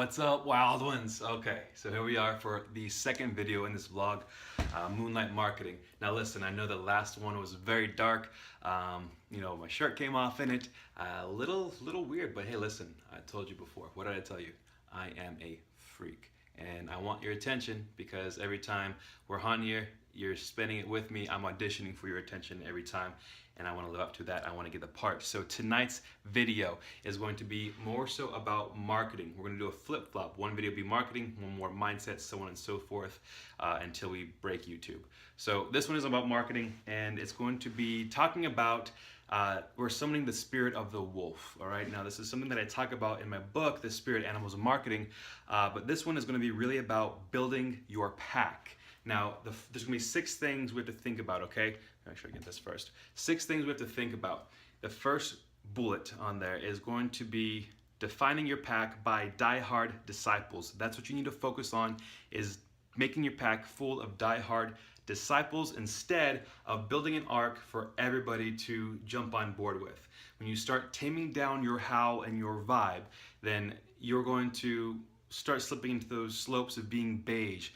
What's up, wild ones? Okay, so here we are for the second video in this vlog, Moonlight Marketing. Now listen, I know the last one was very dark. My shirt came off in it. A little weird, but hey, listen, I told you before. What did I tell you? I am a freak, and I want your attention because every time we're on here, you're spending it with me. I'm auditioning for your attention every time, and I want to live up to that. I want to get the part. So tonight's video is going to be more so about marketing. We're going to do a flip-flop. One video will be marketing, one more mindset, so on and so forth, until we break YouTube. So this one is about marketing, and it's going to be talking about we're summoning the spirit of the wolf. All right, now this is something that I talk about in my book, The Spirit Animals of Marketing, but this one is going to be really about building your pack. Now, there's going to be 6 things we have to think about, okay? Make sure I get this first. 6 things we have to think about. The first bullet on there is going to be defining your pack by diehard disciples. That's what you need to focus on, is making your pack full of diehard disciples instead of building an arc for everybody to jump on board with. When you start taming down your howl and your vibe, then you're going to start slipping into those slopes of being beige.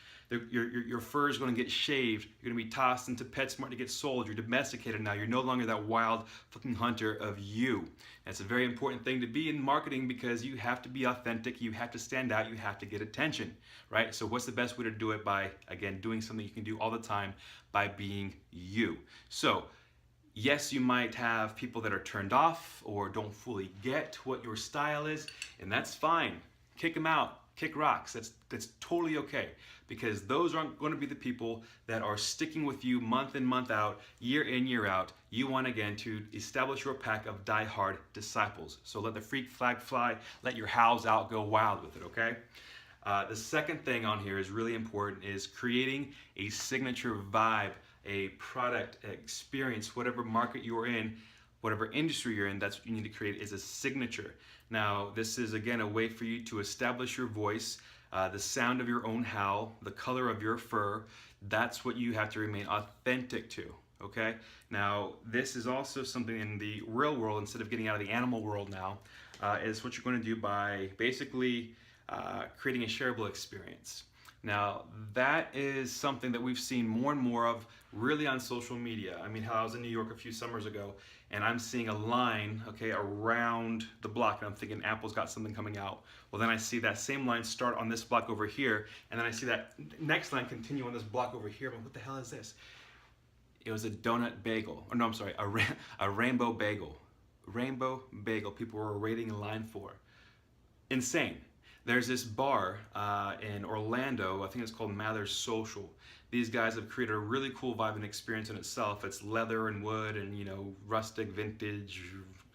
Your fur is going to get shaved. You're going to be tossed into PetSmart to get sold. You're domesticated now. You're no longer that wild fucking hunter of you. That's a very important thing to be in marketing because you have to be authentic. You have to stand out. You have to get attention, right? So what's the best way to do it? By, again, doing something you can do all the time, by being you. So yes, you might have people that are turned off or don't fully get what your style is, and that's fine. Kick them out. Kick rocks. That's totally okay, because those aren't going to be the people that are sticking with you month in, month out, year in, year out. You want, again, to establish your pack of die-hard disciples. So let the freak flag fly, let your howls out, go wild with it, okay? The second thing on here is really important, is creating a signature vibe, a product experience, whatever market you're in, whatever industry you're in. That's what you need to create, is a signature. Now, this is, again, a way for you to establish your voice, the sound of your own howl, the color of your fur. That's what you have to remain authentic to, okay? Now, this is also something in the real world, instead of getting out of the animal world now, is what you're going to do by basically creating a shareable experience. Now, that is something that we've seen more and more of really on social media. I mean, how I was in New York a few summers ago, and I'm seeing a line, okay, around the block, and I'm thinking Apple's got something coming out. Well, then I see that same line start on this block over here, and then I see that next line continue on this block over here. But what the hell is this? It was a donut bagel. Oh, no, I'm sorry, a rainbow bagel. Rainbow bagel people were waiting in line for. Insane. There's this bar in Orlando, I think it's called Mather's Social. These guys have created a really cool vibe and experience in itself. It's leather and wood and, rustic, vintage.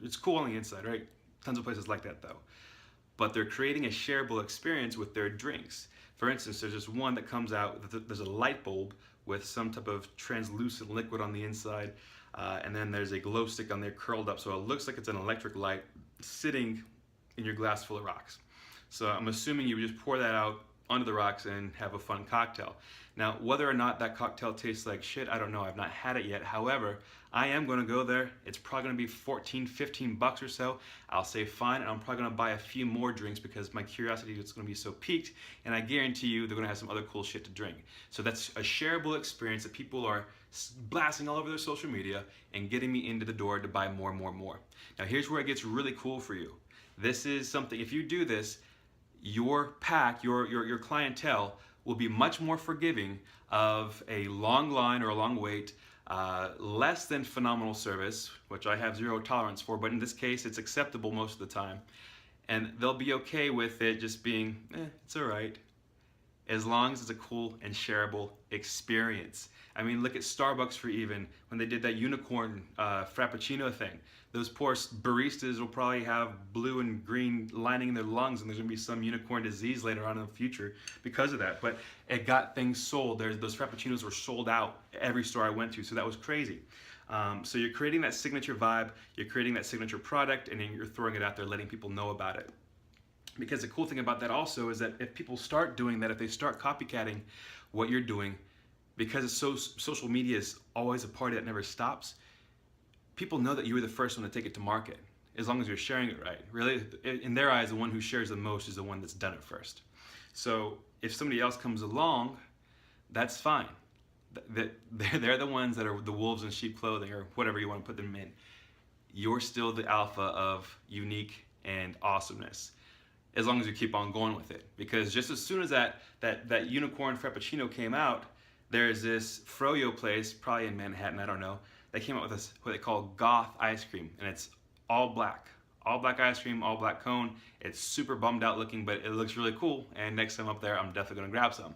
It's cool on the inside, right? Tons of places like that, though. But they're creating a shareable experience with their drinks. For instance, there's this one that comes out, there's a light bulb with some type of translucent liquid on the inside, and then there's a glow stick on there curled up, so it looks like it's an electric light sitting in your glass full of rocks. So I'm assuming you would just pour that out onto the rocks and have a fun cocktail. Now, whether or not that cocktail tastes like shit, I don't know. I've not had it yet. However, I am going to go there. It's probably going to be 14, 15 bucks or so. I'll say fine, and I'm probably going to buy a few more drinks because my curiosity is going to be so piqued, and I guarantee you they're going to have some other cool shit to drink. So that's a shareable experience that people are blasting all over their social media and getting me into the door to buy more and more and more. Now, here's where it gets really cool for you. This is something, if you do this, your pack, your clientele will be much more forgiving of a long line or a long wait, less than phenomenal service, which I have 0 tolerance for, but in this case it's acceptable most of the time. And they'll be okay with it just being, it's all right, as long as it's a cool and shareable experience. I mean, look at Starbucks for even, when they did that unicorn Frappuccino thing. Those poor baristas will probably have blue and green lining in their lungs, and there's gonna be some unicorn disease later on in the future because of that. But it got things sold. Those Frappuccinos were sold out every store I went to, so that was crazy. So you're creating that signature vibe, you're creating that signature product, and then you're throwing it out there, letting people know about it. Because the cool thing about that also is that if people start doing that, if they start copycatting what you're doing, because it's social media is always a party that never stops, people know that you were the first one to take it to market. as long as you're sharing it right. Really, in their eyes, the one who shares the most is the one that's done it first. So if somebody else comes along, that's fine. They're the ones that are the wolves in sheep clothing, or whatever you want to put them in. You're still the alpha of unique and awesomeness, as long as you keep on going with it. Because just as soon as that unicorn frappuccino came out, there's this Fro-Yo place, probably in Manhattan, I don't know, they came out with this, what they call Goth ice cream, and it's all black ice cream, all black cone. It's super bummed out looking, but it looks really cool, and next time up there, I'm definitely gonna grab some.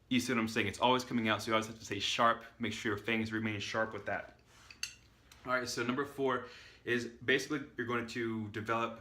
You see what I'm saying? It's always coming out, so you always have to stay sharp. Make sure your fangs remain sharp with that. All right, so number 4 is basically you're going to develop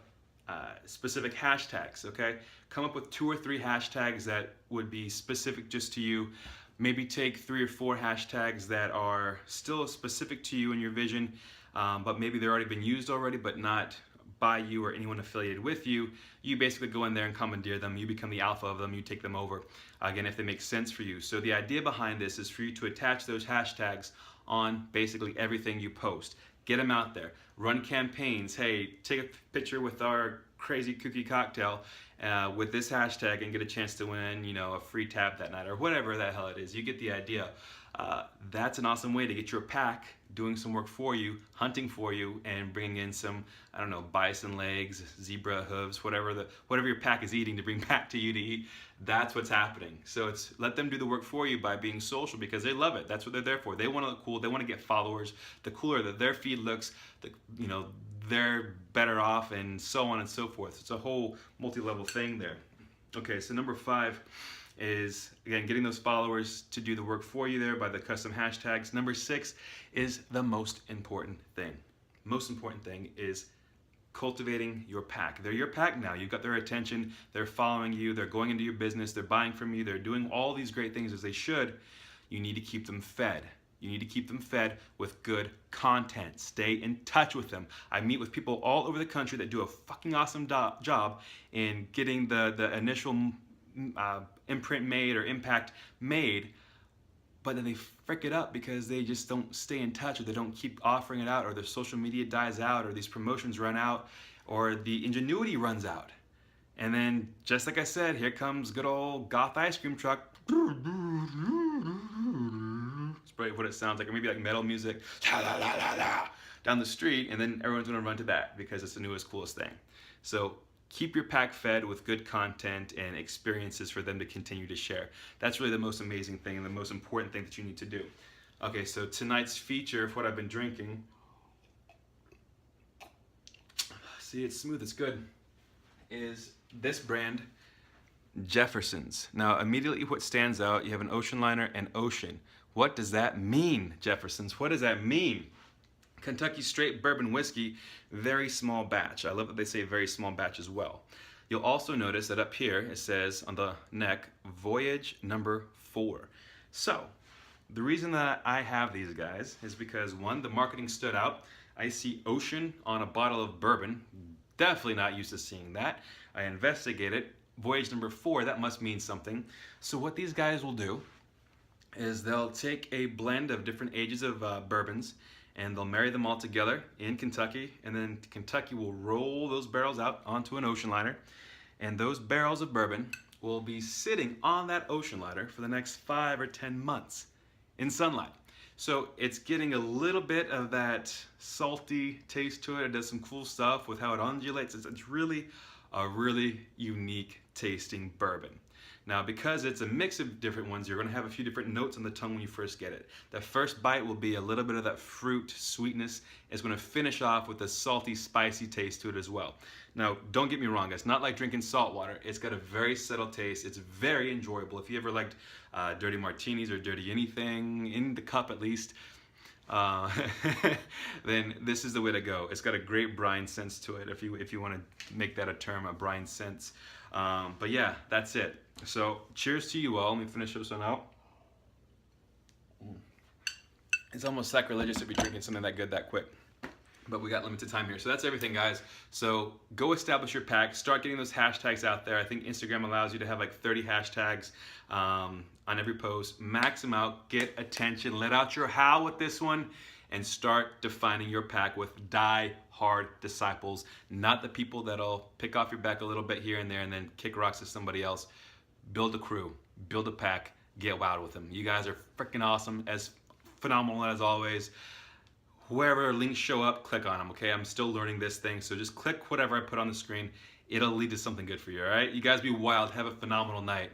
specific hashtags, okay? Come up with 2 or 3 hashtags that would be specific just to you. Maybe take 3 or 4 hashtags that are still specific to you and your vision, but maybe they've already been used already, but not by you or anyone affiliated with you. You basically go in there and commandeer them. You become the alpha of them. You take them over, again, if they make sense for you. So the idea behind this is for you to attach those hashtags on basically everything you post. Get them out there. Run campaigns. Hey, take a picture with our crazy kooky cocktail with this hashtag and get a chance to win, you know, a free tab that night, or whatever the hell it is. You get the idea. That's an awesome way to get your pack doing some work for you, hunting for you, and bringing in some, I don't know, bison legs, zebra hooves, whatever your pack is eating to bring back to you to eat. That's what's happening. So it's let them do the work for you by being social, because they love it. That's what they're there for. They want to look cool. They want to get followers. The cooler that their feed looks, you know, they're better off, and so on and so forth. It's a whole multi-level thing there. Okay, so number 5 is, again, getting those followers to do the work for you there by the custom hashtags. Number 6 is the most important thing. Most important thing is cultivating your pack. They're your pack now. You've got their attention. They're following you. They're going into your business. They're buying from you. They're doing all these great things as they should. You need to keep them fed. You need to keep them fed with good content. Stay in touch with them. I meet with people all over the country that do a fucking awesome job in getting the initial imprint made or impact made, but then they frick it up because they just don't stay in touch, or they don't keep offering it out, or their social media dies out, or these promotions run out, or the ingenuity runs out. And then, just like I said, here comes good old Goth ice cream truck. It's probably what it sounds like, or maybe like metal music down the street, and then everyone's gonna run to that because it's the newest, coolest thing. So keep your pack fed with good content and experiences for them to continue to share. That's really the most amazing thing and the most important thing that you need to do. Okay, so tonight's feature of what I've been drinking, see, it's smooth, it's good, is this brand, Jeffersons. Now, immediately what stands out, you have an ocean liner and ocean. What does that mean, Jeffersons? What does that mean? Kentucky straight bourbon whiskey, very small batch. I love that they say very small batch as well. You'll also notice that up here it says on the neck, voyage number 4. So the reason that I have these guys is because, one, the marketing stood out. I see ocean on a bottle of bourbon. Definitely not used to seeing that. I investigated. Voyage number 4, that must mean something. So what these guys will do is they'll take a blend of different ages of bourbons, and they'll marry them all together in Kentucky, and then Kentucky will roll those barrels out onto an ocean liner, and those barrels of bourbon will be sitting on that ocean liner for the next 5 or 10 months in sunlight. So it's getting a little bit of that salty taste to it. It does some cool stuff with how it undulates. It's really a really unique tasting bourbon. Now, because it's a mix of different ones, you're going to have a few different notes on the tongue when you first get it. The first bite will be a little bit of that fruit sweetness. It's going to finish off with a salty, spicy taste to it as well. Now, don't get me wrong, it's not like drinking salt water. It's got a very subtle taste. It's very enjoyable. If you ever liked dirty martinis or dirty anything, in the cup at least, then this is the way to go. It's got a great brine sense to it, if you want to make that a term, a brine sense. But yeah, that's it. So cheers to you all. Let me finish this one out. It's almost sacrilegious to be drinking something that good that quick, but we got limited time here. So that's everything, guys. So go establish your pack, start getting those hashtags out there. I think Instagram allows you to have like 30 hashtags on every post. Max them out, get attention, let out your howl with this one, and start defining your pack with die-hard disciples, not the people that'll pick off your back a little bit here and there and then kick rocks to somebody else. Build a crew, build a pack, get wild with them. You guys are freaking awesome, as phenomenal as always. Wherever links show up, click on them, okay? I'm still learning this thing, so just click whatever I put on the screen. It'll lead to something good for you, all right? You guys be wild. Have a phenomenal night.